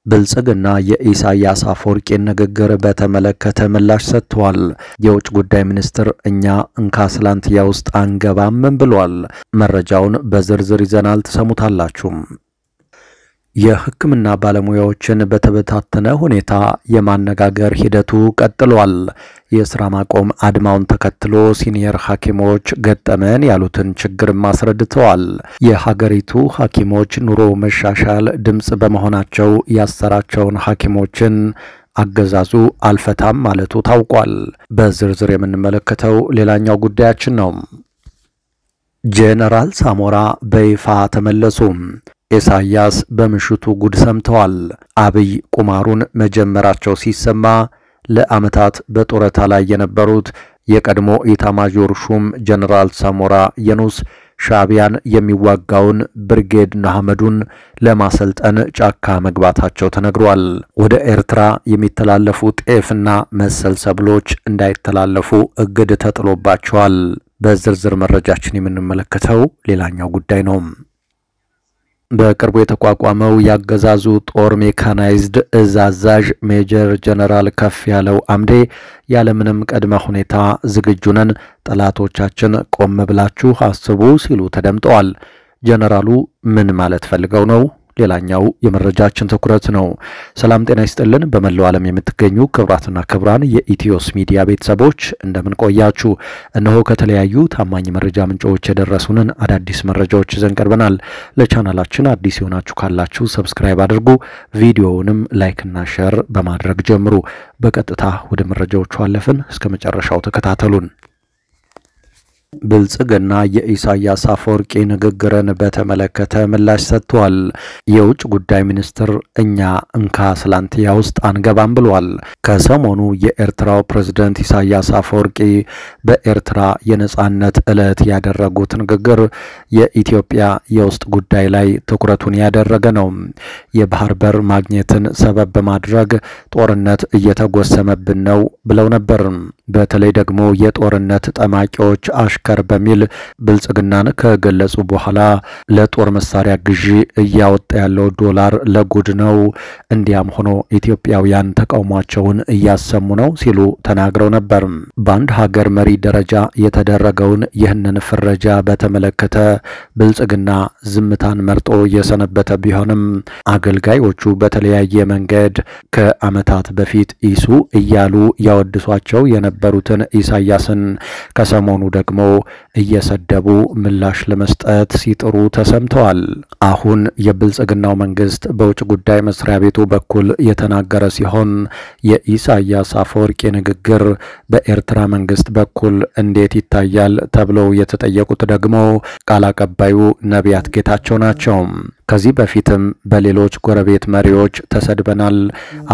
ብልጽግና የኢሳያስ አፈወርቂን ንግግር በተመለከተ ምላሽ ሰጥቷል። የውጭ ጉዳይ ሚኒስትር እኛ እንካስላንቲያ ውስጥ አንገባም ብሏል። መረጃውን በዝርዝር ይዘናል፣ ተሰሙታላችሁ። የሕክምና ባለሙያዎችን በተበታተነ ሁኔታ የማነጋገር ሂደቱ ቀጥሏል። የሥራ ማቆም አድማውን ተከትሎ ሲኒየር ሐኪሞች ገጠመን ያሉትን ችግር አስረድተዋል። የሀገሪቱ ሐኪሞች ኑሮ መሻሻል ድምጽ በመሆናቸው ያሰራቸውን ሐኪሞችን አገዛዙ አልፈታም ማለቱ ታውቋል። በዝርዝር የምንመለከተው ሌላኛው ጉዳያችን ነው። ጄኔራል ሳሞራ በይፋ ተመለሱ። ኢሳያስ በምሽቱ ጉድ ሰምተዋል። አብይ ቁማሩን መጀመራቸው ሲሰማ ለዓመታት በጡረታ ላይ የነበሩት የቀድሞ ኢታማዦር ሹም ጄኔራል ሳሞራ የኑስ ሻዕቢያን የሚዋጋውን ብርጌድ ንሓመዱን ለማሰልጠን ጫካ መግባታቸው ተነግሯል። ወደ ኤርትራ የሚተላለፉ ጤፍና መሰል ሰብሎች እንዳይተላለፉ እግድ ተጥሎባቸዋል። በዝርዝር መረጃችን የምንመለከተው ሌላኛው ጉዳይ ነው። በቅርቡ የተቋቋመው ያገዛዙ ጦር ሜካናይዝድ እዝ አዛዥ ሜጀር ጀነራል ከፍያለው አምዴ ያለምንም ቅድመ ሁኔታ ዝግጁ ነን፣ ጠላቶቻችን ቆም ብላችሁ አስቡ ሲሉ ተደምጠዋል። ጀነራሉ ምን ማለት ፈልገው ነው? ሌላኛው የመረጃችን ትኩረት ነው። ሰላም ጤና ይስጥልን። በመላው ዓለም የምትገኙ ክብራትና ክብራን የኢትዮስ ሚዲያ ቤተሰቦች እንደምን ቆያችሁ? እነሆ ከተለያዩ ታማኝ መረጃ ምንጮች የደረሱንን አዳዲስ መረጃዎች ይዘን ቀርበናል። ለቻናላችን አዲስ የሆናችሁ ካላችሁ ሰብስክራይብ አድርጉ፣ ቪዲዮውንም ላይክ እና ሼር በማድረግ ጀምሩ። በቀጥታ ወደ መረጃዎቹ አለፍን። እስከ መጨረሻው ተከታተሉን። ብልጽግና የኢሳያስ አፈወርቂ ንግግርን በተመለከተ ምላሽ ሰጥቷል። የውጭ ጉዳይ ሚኒስትር እኛ እንካስላንቲያ ውስጥ አንገባም ብሏል። ከሰሞኑ የኤርትራው ፕሬዝዳንት ኢሳያስ አፈወርቂ በኤርትራ የነጻነት ዕለት ያደረጉት ንግግር የኢትዮጵያ የውስጥ ጉዳይ ላይ ትኩረቱን ያደረገ ነው። የባህር በር ማግኘትን ሰበብ በማድረግ ጦርነት እየተጎሰመብን ነው ብለው ነበር። በተለይ ደግሞ የጦርነት ጠማቂዎች አሽከር በሚል ብልጽግናን ከገለጹ በኋላ ለጦር መሳሪያ ግዢ እያወጣ ያለው ዶላር ለጉድ ነው፣ እንዲያም ሆኖ ኢትዮጵያውያን ተቃውሟቸውን እያሰሙ ነው ሲሉ ተናግረው ነበር። በአንድ ሀገር መሪ ደረጃ የተደረገውን ይህንን ፍረጃ በተመለከተ ብልጽግና ዝምታን መርጦ የሰነበተ ቢሆንም አገልጋዮቹ በተለያየ መንገድ ከዓመታት በፊት ኢሱ እያሉ ያወድሷቸው የነበሩትን ኢሳያስን ከሰሞኑ ደግሞ እየሰደቡ ምላሽ ለመስጠት ሲጥሩ ተሰምተዋል። አሁን የብልጽግናው መንግስት በውጭ ጉዳይ መስሪያ ቤቱ በኩል የተናገረ ሲሆን የኢሳያስ አፈወርቂ ንግግር በኤርትራ መንግስት በኩል እንዴት ይታያል ተብለው የተጠየቁት ደግሞ ቃል አቀባዩ ነቢያት ጌታቸው ናቸው። ከዚህ በፊትም በሌሎች ጎረቤት መሪዎች ተሰድበናል፣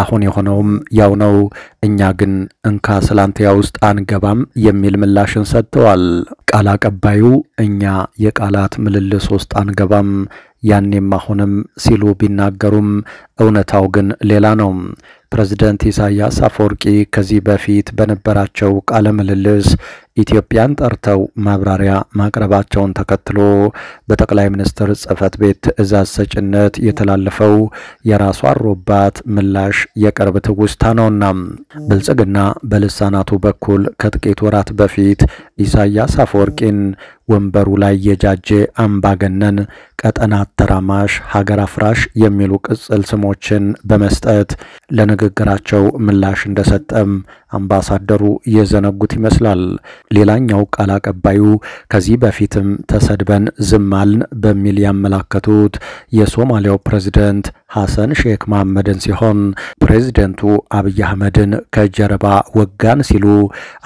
አሁን የሆነውም ያው ነው፣ እኛ ግን እንካስላንቲያ ውስጥ አንገባም የሚል ምላሽን ሰጥተዋል። ቃል አቀባዩ እኛ የቃላት ምልልስ ውስጥ አንገባም ያኔም አሁንም ሲሉ ቢናገሩም እውነታው ግን ሌላ ነው። ፕሬዝዳንት ኢሳያስ አፈወርቂ ከዚህ በፊት በነበራቸው ቃለ ምልልስ ኢትዮጵያን ጠርተው ማብራሪያ ማቅረባቸውን ተከትሎ በጠቅላይ ሚኒስትር ጽሕፈት ቤት ትዕዛዝ ሰጭነት የተላለፈው የራሱ አሮባት ምላሽ የቅርብ ትውስታ ነውና ብልጽግና በልሳናቱ በኩል ከጥቂት ወራት በፊት ኢሳያስ አፈወርቂን ወንበሩ ላይ የጃጀ አምባገነን፣ ቀጠና ተራማሽ፣ ሀገር አፍራሽ የሚሉ ቅጽል ስሞችን በመስጠት ለንግግራቸው ምላሽ እንደሰጠም አምባሳደሩ የዘነጉት ይመስላል። ሌላኛው ቃል አቀባዩ ከዚህ በፊትም ተሰድበን ዝማልን በሚል ያመላከቱት የሶማሊያው ፕሬዝዳንት ሐሰን ሼክ መሐመድን ሲሆን ፕሬዝዳንቱ አብይ አህመድን ከጀርባ ወጋን ሲሉ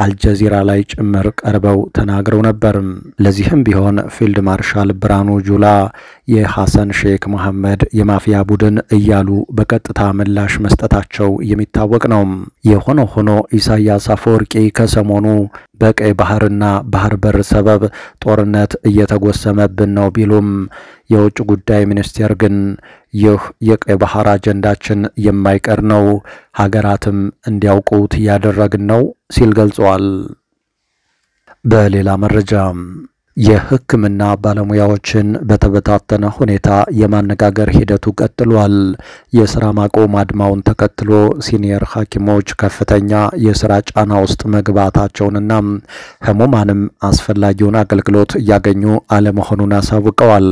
አልጀዚራ ላይ ጭምር ቀርበው ተናግረው ነበር። ለዚህም ቢሆን ፊልድ ማርሻል ብርሃኑ ጁላ የሐሰን ሼክ መሐመድ የማፊያ ቡድን እያሉ በቀጥታ ምላሽ መስጠታቸው የሚታወቅ ነው። የሆነ ሆኖ ኢሳያስ አፈወርቂ ከሰሞኑ በቀይ ባህርና ባህር በር ሰበብ ጦርነት እየተጎሰመብን ነው ቢሉም የውጭ ጉዳይ ሚኒስቴር ግን ይህ የቀይ ባህር አጀንዳችን የማይቀር ነው፣ ሀገራትም እንዲያውቁት ያደረግን ነው ሲል ገልጸዋል። በሌላ መረጃ የሕክምና ባለሙያዎችን በተበታተነ ሁኔታ የማነጋገር ሂደቱ ቀጥሏል። የስራ ማቆም አድማውን ተከትሎ ሲኒየር ሐኪሞች ከፍተኛ የስራ ጫና ውስጥ መግባታቸውንና ህሙማንም አስፈላጊውን አገልግሎት እያገኙ አለመሆኑን አሳውቀዋል።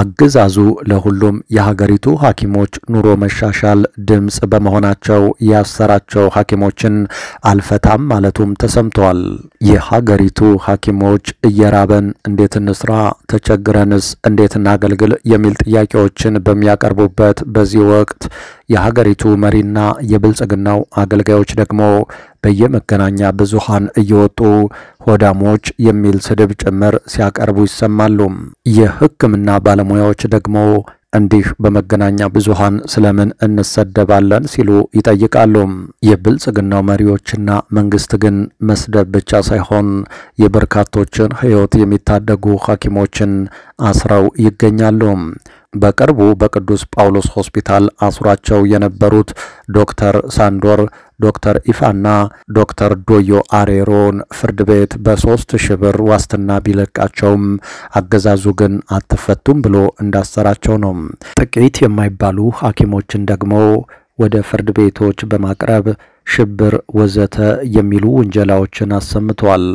አገዛዙ ለሁሉም የሀገሪቱ ሐኪሞች ኑሮ መሻሻል ድምጽ በመሆናቸው ያሰራቸው ሐኪሞችን አልፈታም ማለቱም ተሰምቷል። የሀገሪቱ ሐኪሞች እየራበን እንዴት እንስራ፣ ተቸግረንስ እንዴት እናገልግል የሚል ጥያቄዎችን በሚያቀርቡበት በዚህ ወቅት የሀገሪቱ መሪና የብልጽግናው አገልጋዮች ደግሞ በየመገናኛ ብዙሃን እየወጡ ሆዳሞች የሚል ስድብ ጭምር ሲያቀርቡ ይሰማሉ። የሕክምና ባለሙያዎች ደግሞ እንዲህ በመገናኛ ብዙሃን ስለምን እንሰደባለን ሲሉ ይጠይቃሉ። የብልጽግናው መሪዎችና መንግስት ግን መስደብ ብቻ ሳይሆን የበርካቶችን ሕይወት የሚታደጉ ሐኪሞችን አስረው ይገኛሉ። በቅርቡ በቅዱስ ጳውሎስ ሆስፒታል አስሯቸው የነበሩት ዶክተር ሳንዶር፣ ዶክተር ኢፋና ዶክተር ዶዮ አሬሮን ፍርድ ቤት በ3,000 ብር ዋስትና ቢለቃቸውም አገዛዙ ግን አትፈቱም ብሎ እንዳሰራቸው ነው። ጥቂት የማይባሉ ሐኪሞችን ደግሞ ወደ ፍርድ ቤቶች በማቅረብ ሽብር ወዘተ የሚሉ ውንጀላዎችን አሰምቷል።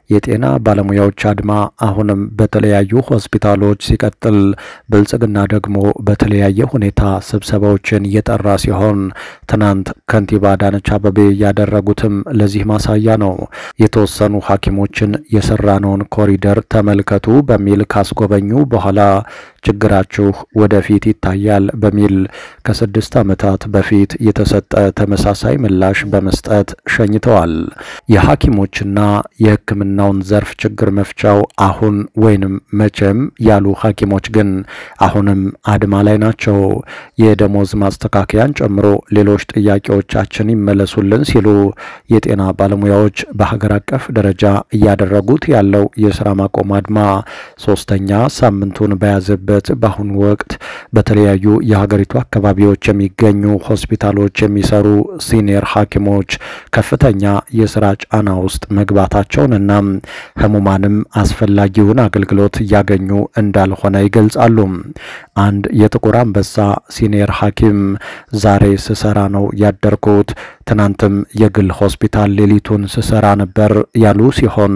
የጤና ባለሙያዎች አድማ አሁንም በተለያዩ ሆስፒታሎች ሲቀጥል፣ ብልጽግና ደግሞ በተለያየ ሁኔታ ስብሰባዎችን እየጠራ ሲሆን ትናንት ከንቲባ አዳነች አቤቤ ያደረጉትም ለዚህ ማሳያ ነው። የተወሰኑ ሐኪሞችን የሰራነውን ኮሪደር ተመልከቱ በሚል ካስጎበኙ በኋላ ችግራችሁ ወደፊት ይታያል በሚል ከ6 ዓመታት በፊት የተሰጠ ተመሳሳይ ምላሽ በመስጠት ሸኝተዋል። የሐኪሞችና የሕክምናውን ዘርፍ ችግር መፍቻው አሁን ወይንም መቼም ያሉ ሐኪሞች ግን አሁንም አድማ ላይ ናቸው። የደሞዝ ማስተካከያን ጨምሮ ሌሎች ጥያቄዎቻችን ይመለሱልን ሲሉ የጤና ባለሙያዎች በሀገር አቀፍ ደረጃ እያደረጉት ያለው የሥራ ማቆም አድማ 3ኛ ሳምንቱን በያዘበት በአሁኑ ወቅት በተለያዩ የሀገሪቱ አካባቢዎች የሚገኙ ሆስፒታሎች የሚሰሩ ሲኒየር ሐኪሞች ከፍተኛ የሥራ ጫና ውስጥ መግባታቸውንና ህሙማንም አስፈላጊውን አገልግሎት እያገኙ እንዳልሆነ ይገልጻሉ። አንድ የጥቁር አንበሳ ሲኒየር ሐኪም ዛሬ ስሰራ ነው ያደርኩት፣ ትናንትም የግል ሆስፒታል ሌሊቱን ስሰራ ነበር ያሉ ሲሆን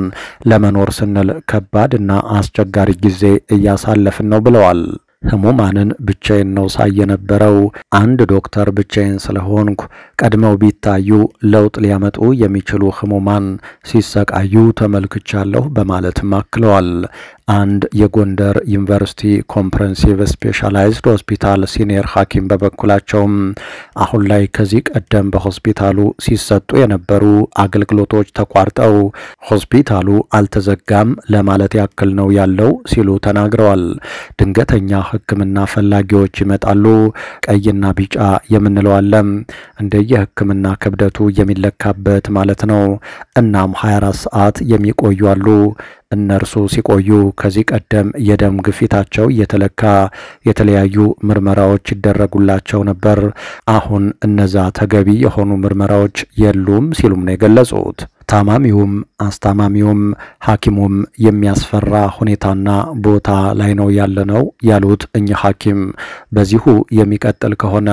ለመኖር ስንል ከባድና አስቸጋሪ ጊዜ እያሳለፍን ነው ብለዋል። ህሙማንን ብቻዬን ነው ሳየነበረው። አንድ ዶክተር ብቻዬን ስለሆንኩ ቀድመው ቢታዩ ለውጥ ሊያመጡ የሚችሉ ህሙማን ሲሰቃዩ ተመልክቻለሁ በማለትም አክለዋል። አንድ የጎንደር ዩኒቨርሲቲ ኮምፕሬሄንሲቭ ስፔሻላይዝድ ሆስፒታል ሲኒየር ሐኪም በበኩላቸውም አሁን ላይ ከዚህ ቀደም በሆስፒታሉ ሲሰጡ የነበሩ አገልግሎቶች ተቋርጠው ሆስፒታሉ አልተዘጋም ለማለት ያክል ነው ያለው ሲሉ ተናግረዋል። ድንገተኛ ሕክምና ፈላጊዎች ይመጣሉ። ቀይና ቢጫ የምንለው አለ፣ እንደየሕክምና ክብደቱ የሚለካበት ማለት ነው። እናም 24 ሰዓት የሚቆዩ አሉ። እነርሱ ሲቆዩ ከዚህ ቀደም የደም ግፊታቸው እየተለካ የተለያዩ ምርመራዎች ይደረጉላቸው ነበር። አሁን እነዛ ተገቢ የሆኑ ምርመራዎች የሉም ሲሉም ነው የገለጹት። ታማሚውም አስታማሚውም ሐኪሙም የሚያስፈራ ሁኔታና ቦታ ላይ ነው ያለነው ያሉት እኚህ ሐኪም በዚሁ የሚቀጥል ከሆነ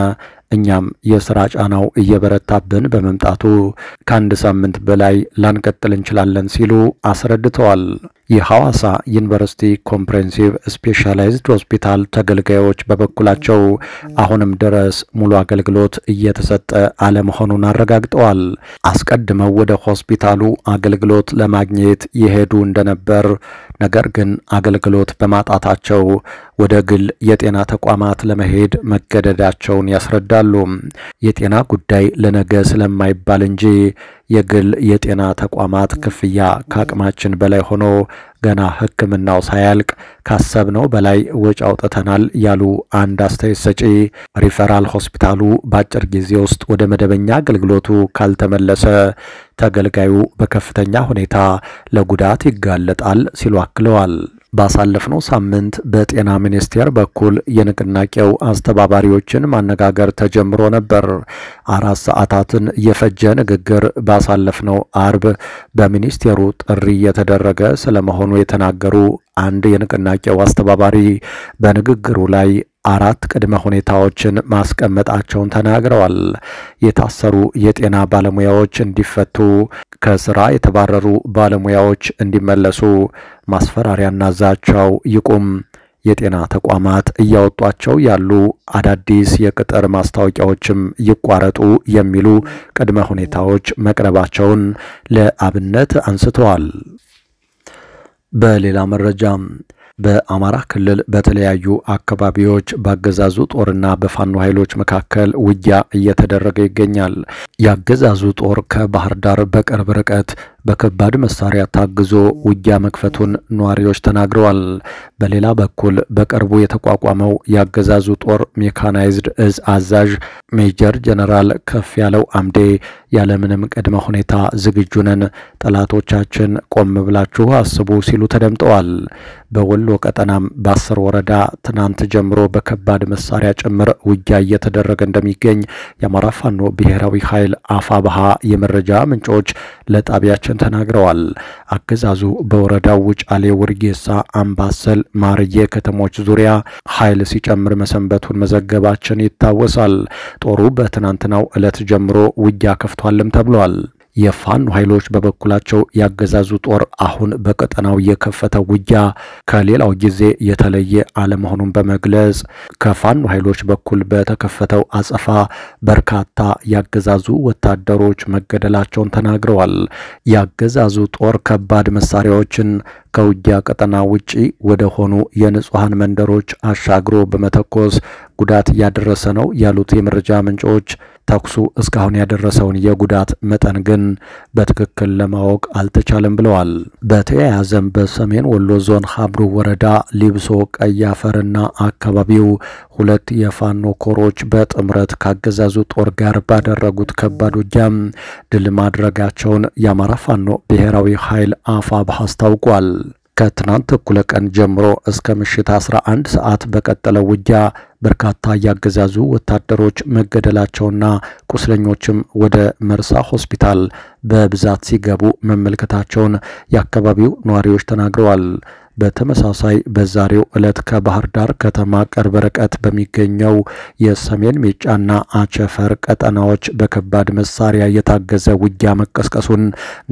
እኛም የሥራ ጫናው እየበረታብን በመምጣቱ ከአንድ ሳምንት በላይ ላንቀጥል እንችላለን ሲሉ አስረድተዋል። የሐዋሳ ዩኒቨርሲቲ ኮምፕሬሄንሲቭ ስፔሻላይዝድ ሆስፒታል ተገልጋዮች በበኩላቸው አሁንም ድረስ ሙሉ አገልግሎት እየተሰጠ አለመሆኑን አረጋግጠዋል። አስቀድመው ወደ ሆስፒታሉ አገልግሎት ለማግኘት የሄዱ እንደነበር፣ ነገር ግን አገልግሎት በማጣታቸው ወደ ግል የጤና ተቋማት ለመሄድ መገደዳቸውን ያስረዳሉ። የጤና ጉዳይ ለነገ ስለማይባል እንጂ የግል የጤና ተቋማት ክፍያ ከአቅማችን በላይ ሆኖ ገና ሕክምናው ሳያልቅ ካሰብነው በላይ ወጪ አውጥተናል ያሉ አንድ አስተያየት ሰጪ ሪፈራል ሆስፒታሉ በአጭር ጊዜ ውስጥ ወደ መደበኛ አገልግሎቱ ካልተመለሰ ተገልጋዩ በከፍተኛ ሁኔታ ለጉዳት ይጋለጣል ሲሉ አክለዋል። ባሳለፍነው ሳምንት በጤና ሚኒስቴር በኩል የንቅናቄው አስተባባሪዎችን ማነጋገር ተጀምሮ ነበር። 4 ሰዓታትን የፈጀ ንግግር ባሳለፍነው አርብ በሚኒስቴሩ ጥሪ የተደረገ ስለመሆኑ የተናገሩ አንድ የንቅናቄው አስተባባሪ በንግግሩ ላይ 4 ቅድመ ሁኔታዎችን ማስቀመጣቸውን ተናግረዋል። የታሰሩ የጤና ባለሙያዎች እንዲፈቱ፣ ከስራ የተባረሩ ባለሙያዎች እንዲመለሱ፣ ማስፈራሪያና ዛቻው ይቁም፣ የጤና ተቋማት እያወጧቸው ያሉ አዳዲስ የቅጥር ማስታወቂያዎችም ይቋረጡ የሚሉ ቅድመ ሁኔታዎች መቅረባቸውን ለአብነት አንስተዋል። በሌላ መረጃ በአማራ ክልል በተለያዩ አካባቢዎች በአገዛዙ ጦርና በፋኖ ኃይሎች መካከል ውጊያ እየተደረገ ይገኛል። የአገዛዙ ጦር ከባህር ዳር በቅርብ ርቀት በከባድ መሳሪያ ታግዞ ውጊያ መክፈቱን ነዋሪዎች ተናግረዋል። በሌላ በኩል በቅርቡ የተቋቋመው የአገዛዙ ጦር ሜካናይዝድ እዝ አዛዥ ሜጀር ጀነራል ከፍያለው አምዴ ያለምንም ቅድመ ሁኔታ ዝግጁ ነን፣ ጠላቶቻችን ቆም ብላችሁ አስቡ ሲሉ ተደምጠዋል። በወሎ ቀጠናም በ10 ወረዳ ትናንት ጀምሮ በከባድ መሳሪያ ጭምር ውጊያ እየተደረገ እንደሚገኝ የአማራ ፋኖ ብሔራዊ ኃይል አፋብሃ የመረጃ ምንጮች ለጣቢያችን ተናግረዋል። አገዛዙ በወረዳው ውጫሌ፣ ውርጌሳ፣ አምባሰል፣ ማርዬ ከተሞች ዙሪያ ኃይል ሲጨምር መሰንበቱን መዘገባችን ይታወሳል። ጦሩ በትናንትናው ዕለት ጀምሮ ውጊያ ከፍቷልም ተብሏል። የፋኖ ኃይሎች በበኩላቸው ያገዛዙ ጦር አሁን በቀጠናው የከፈተው ውጊያ ከሌላው ጊዜ የተለየ አለመሆኑን በመግለጽ ከፋኖ ኃይሎች በኩል በተከፈተው አጸፋ በርካታ ያገዛዙ ወታደሮች መገደላቸውን ተናግረዋል። ያገዛዙ ጦር ከባድ መሳሪያዎችን ከውጊያ ቀጠና ውጪ ወደ ሆኑ የንጹሃን መንደሮች አሻግሮ በመተኮስ ጉዳት እያደረሰ ነው ያሉት የመረጃ ምንጮች ተኩሱ እስካሁን ያደረሰውን የጉዳት መጠን ግን በትክክል ለማወቅ አልተቻለም ብለዋል። በተያያዘም በሰሜን ወሎ ዞን ሀብሩ ወረዳ ሊብሶ፣ ቀይ አፈርና አካባቢው 2 የፋኖ ኮሮች በጥምረት ካገዛዙ ጦር ጋር ባደረጉት ከባድ ውጊያ ድል ማድረጋቸውን የአማራ ፋኖ ብሔራዊ ኃይል አፋብሃ አስታውቋል። ከትናንት እኩለ ቀን ጀምሮ እስከ ምሽት 11 ሰዓት በቀጠለው ውጊያ በርካታ ያገዛዙ ወታደሮች መገደላቸውና ቁስለኞችም ወደ መርሳ ሆስፒታል በብዛት ሲገቡ መመልከታቸውን የአካባቢው ነዋሪዎች ተናግረዋል። በተመሳሳይ በዛሬው ዕለት ከባህር ዳር ከተማ ቅርብ ርቀት በሚገኘው የሰሜን ሜጫና አቸፈር ቀጠናዎች በከባድ መሳሪያ የታገዘ ውጊያ መቀስቀሱን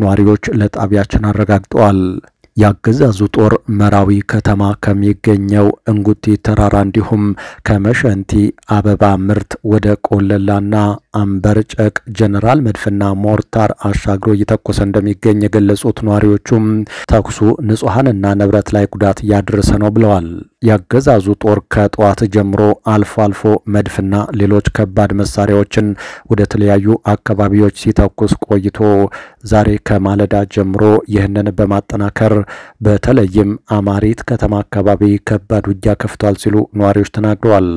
ነዋሪዎች ለጣቢያችን አረጋግጠዋል። ያገዛዙ ጦር መራዊ ከተማ ከሚገኘው እንጉቲ ተራራ እንዲሁም ከመሸንቲ አበባ ምርት ወደ ቆለላና አንበር ጨቅ ጀነራል መድፍና ሞርታር አሻግሮ እየተኮሰ እንደሚገኝ የገለጹት ነዋሪዎቹም ተኩሱ ንጹሃንና ንብረት ላይ ጉዳት እያደረሰ ነው ብለዋል። ያገዛዙ ጦር ከጠዋት ጀምሮ አልፎ አልፎ መድፍና ሌሎች ከባድ መሳሪያዎችን ወደ ተለያዩ አካባቢዎች ሲተኩስ ቆይቶ ዛሬ ከማለዳ ጀምሮ ይህንን በማጠናከር በተለይም አማሪት ከተማ አካባቢ ከባድ ውጊያ ከፍቷል ሲሉ ነዋሪዎች ተናግረዋል።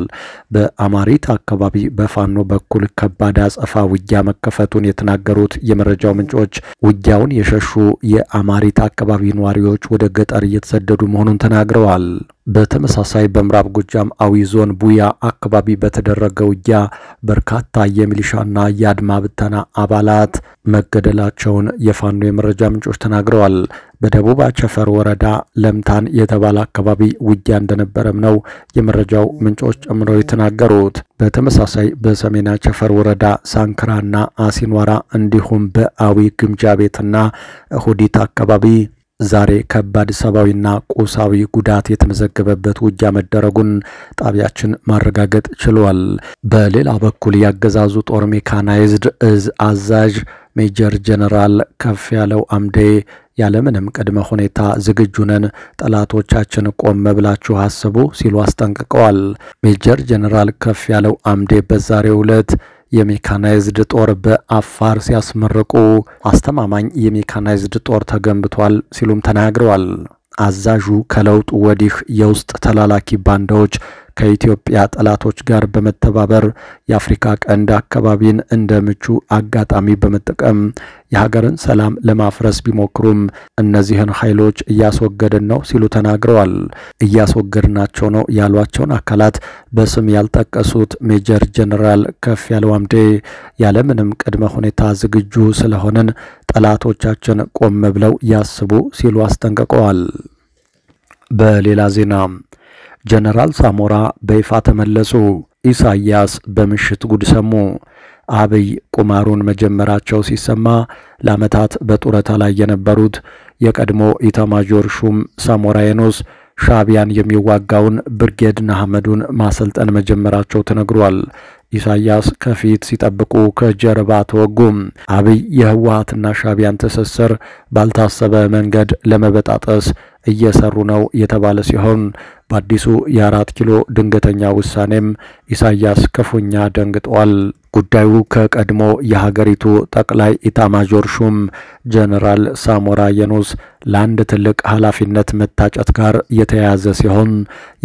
በአማሪት አካባቢ በፋኖ በኩል ከባድ አጸፋ ውጊያ መከፈቱን የተናገሩት የመረጃው ምንጮች ውጊያውን የሸሹ የአማሪት አካባቢ ነዋሪዎች ወደ ገጠር እየተሰደዱ መሆኑን ተናግረዋል። በተመሳሳይ በምዕራብ ጎጃም አዊ ዞን ቡያ አካባቢ በተደረገ ውጊያ በርካታ የሚሊሻና የአድማ ብተና አባላት መገደላቸውን የፋኖ የመረጃ ምንጮች ተናግረዋል። በደቡብ አቸፈር ወረዳ ለምታን የተባለ አካባቢ ውጊያ እንደነበረም ነው የመረጃው ምንጮች ጨምረው የተናገሩት። በተመሳሳይ በሰሜን አቸፈር ወረዳ ሳንክራና አሲንዋራ እንዲሁም በአዊ ግምጃ ቤትና ሁዲት አካባቢ ዛሬ ከባድ ሰብአዊና ቁሳዊ ጉዳት የተመዘገበበት ውጊያ መደረጉን ጣቢያችን ማረጋገጥ ችሏል። በሌላ በኩል ያገዛዙ ጦር ሜካናይዝድ እዝ አዛዥ ሜጀር ጀነራል ከፍያለው አምዴ ያለምንም ቅድመ ሁኔታ ዝግጁ ነን፣ ጠላቶቻችን ቆም ብላችሁ አስቡ ሲሉ አስጠንቅቀዋል። ሜጀር ጀነራል ከፍያለው አምዴ በዛሬው ዕለት የሜካናይዝድ ጦር በአፋር ሲያስመርቁ አስተማማኝ የሜካናይዝድ ጦር ተገንብቷል ሲሉም ተናግረዋል። አዛዡ ከለውጡ ወዲህ የውስጥ ተላላኪ ባንዳዎች ከኢትዮጵያ ጠላቶች ጋር በመተባበር የአፍሪካ ቀንድ አካባቢን እንደ ምቹ አጋጣሚ በመጠቀም የሀገርን ሰላም ለማፍረስ ቢሞክሩም እነዚህን ኃይሎች እያስወገድን ነው ሲሉ ተናግረዋል። እያስወገድናቸው ነው ያሏቸውን አካላት በስም ያልጠቀሱት ሜጀር ጀነራል ከፍያለው አምዴ ያለምንም ቅድመ ሁኔታ ዝግጁ ስለሆነን ጠላቶቻችን ቆም ብለው ያስቡ ሲሉ አስጠንቅቀዋል። በሌላ ዜና ጀነራል ሳሞራ በይፋ ተመለሱ። ኢሳያስ በምሽት ጉድ ሰሙ። አብይ ቁማሩን መጀመራቸው ሲሰማ ለዓመታት በጡረታ ላይ የነበሩት የቀድሞ ኢታማዦር ሹም ሳሞራ የኑስ ሻዕቢያን የሚዋጋውን ብርጌድ ንሓመዱን ማሰልጠን መጀመራቸው ተነግሯል። ኢሳያስ ከፊት ሲጠብቁ ከጀርባ ተወጉም። አብይ የህወሓትና ሻዕቢያን ትስስር ባልታሰበ መንገድ ለመበጣጠስ እየሰሩ ነው የተባለ ሲሆን በአዲሱ የ4 ኪሎ ድንገተኛ ውሳኔም ኢሳያስ ክፉኛ ደንግጧል። ጉዳዩ ከቀድሞ የሀገሪቱ ጠቅላይ ኢታማዦር ሹም ጀነራል ሳሞራ የኑስ ለአንድ ትልቅ ኃላፊነት መታጨት ጋር የተያያዘ ሲሆን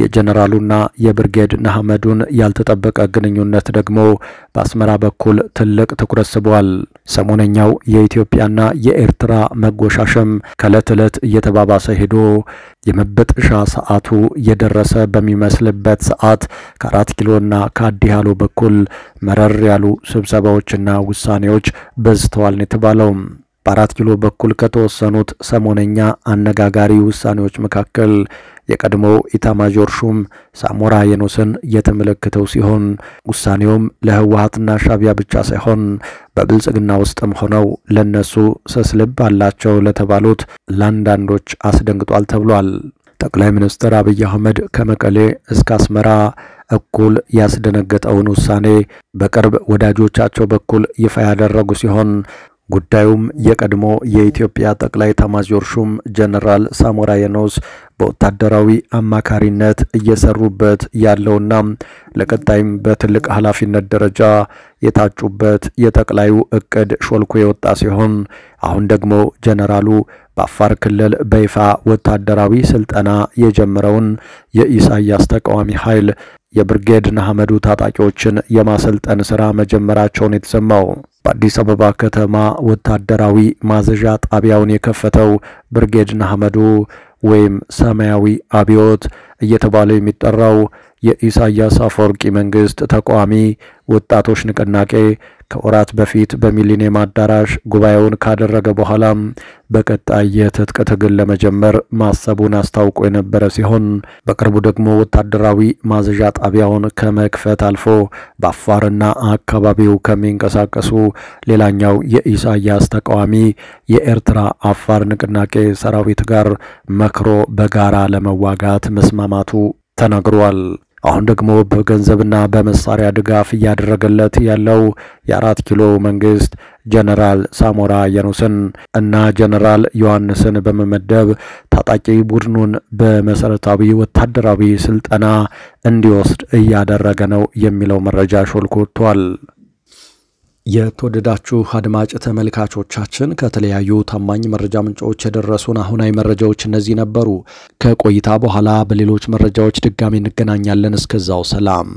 የጀነራሉና የብርጌድ ንሓመዱን ያልተጠበቀ ግንኙነት ደግሞ በአስመራ በኩል ትልቅ ትኩረት ስቧል። ሰሞነኛው የኢትዮጵያና የኤርትራ መጎሻሸም ከዕለት ዕለት እየተባባሰ ሄዶ የመበጥሻ ሰዓቱ የደረሰ በሚመስልበት ሰዓት ከ4 ኪሎና ከአዲሃሎ በኩል መረር ያሉ ስብሰባዎችና ውሳኔዎች በዝተዋል የተባለው። በ4 ኪሎ በኩል ከተወሰኑት ሰሞነኛ አነጋጋሪ ውሳኔዎች መካከል የቀድሞው ኢታማዦር ሹም ሳሞራ የኑስን የተመለከተው ሲሆን ውሳኔውም ለህወሓትና ሻዕቢያ ብቻ ሳይሆን በብልጽግና ውስጥም ሆነው ለነሱ ስስልብ አላቸው ለተባሉት ለአንዳንዶች አስደንግጧል ተብሏል። ጠቅላይ ሚኒስትር አብይ አህመድ ከመቀሌ እስከ አስመራ እኩል ያስደነገጠውን ውሳኔ በቅርብ ወዳጆቻቸው በኩል ይፋ ያደረጉ ሲሆን ጉዳዩም የቀድሞ የኢትዮጵያ ጠቅላይ ኤታማዦር ሹም ጀነራል ሳሞራ የኑስ በወታደራዊ አማካሪነት እየሰሩበት ያለውና ለቀጣይም በትልቅ ኃላፊነት ደረጃ የታጩበት የጠቅላዩ እቅድ ሾልኮ የወጣ ሲሆን አሁን ደግሞ ጀነራሉ በአፋር ክልል በይፋ ወታደራዊ ስልጠና የጀመረውን የኢሳያስ ተቃዋሚ ኃይል የብርጌድ ንሓመዱ ታጣቂዎችን የማሰልጠን ሥራ መጀመራቸውን የተሰማው በአዲስ አበባ ከተማ ወታደራዊ ማዘዣ ጣቢያውን የከፈተው ብርጌድ ንሓመዱ ወይም ሰማያዊ አብዮት እየተባለ የሚጠራው የኢሳያስ አፈወርቂ መንግስት ተቃዋሚ ወጣቶች ንቅናቄ ከወራት በፊት በሚሊኒየም አዳራሽ ጉባኤውን ካደረገ በኋላ በቀጣይ የትጥቅ ትግል ለመጀመር ማሰቡን አስታውቆ የነበረ ሲሆን በቅርቡ ደግሞ ወታደራዊ ማዘዣ ጣቢያውን ከመክፈት አልፎ በአፋርና አካባቢው ከሚንቀሳቀሱ ሌላኛው የኢሳያስ ተቃዋሚ የኤርትራ አፋር ንቅናቄ ሰራዊት ጋር መክሮ በጋራ ለመዋጋት መስማማቱ ተነግሯል። አሁን ደግሞ በገንዘብና በመሳሪያ ድጋፍ እያደረገለት ያለው የ4 ኪሎ መንግስት ጀነራል ሳሞራ የኑስን እና ጀነራል ዮሐንስን በመመደብ ታጣቂ ቡድኑን በመሰረታዊ ወታደራዊ ስልጠና እንዲወስድ እያደረገ ነው የሚለው መረጃ ሾልኮ ወጥቷል። የተወደዳችሁ አድማጭ ተመልካቾቻችን ከተለያዩ ታማኝ መረጃ ምንጮች የደረሱን አሁናዊ መረጃዎች እነዚህ ነበሩ። ከቆይታ በኋላ በሌሎች መረጃዎች ድጋሚ እንገናኛለን። እስከዛው ሰላም።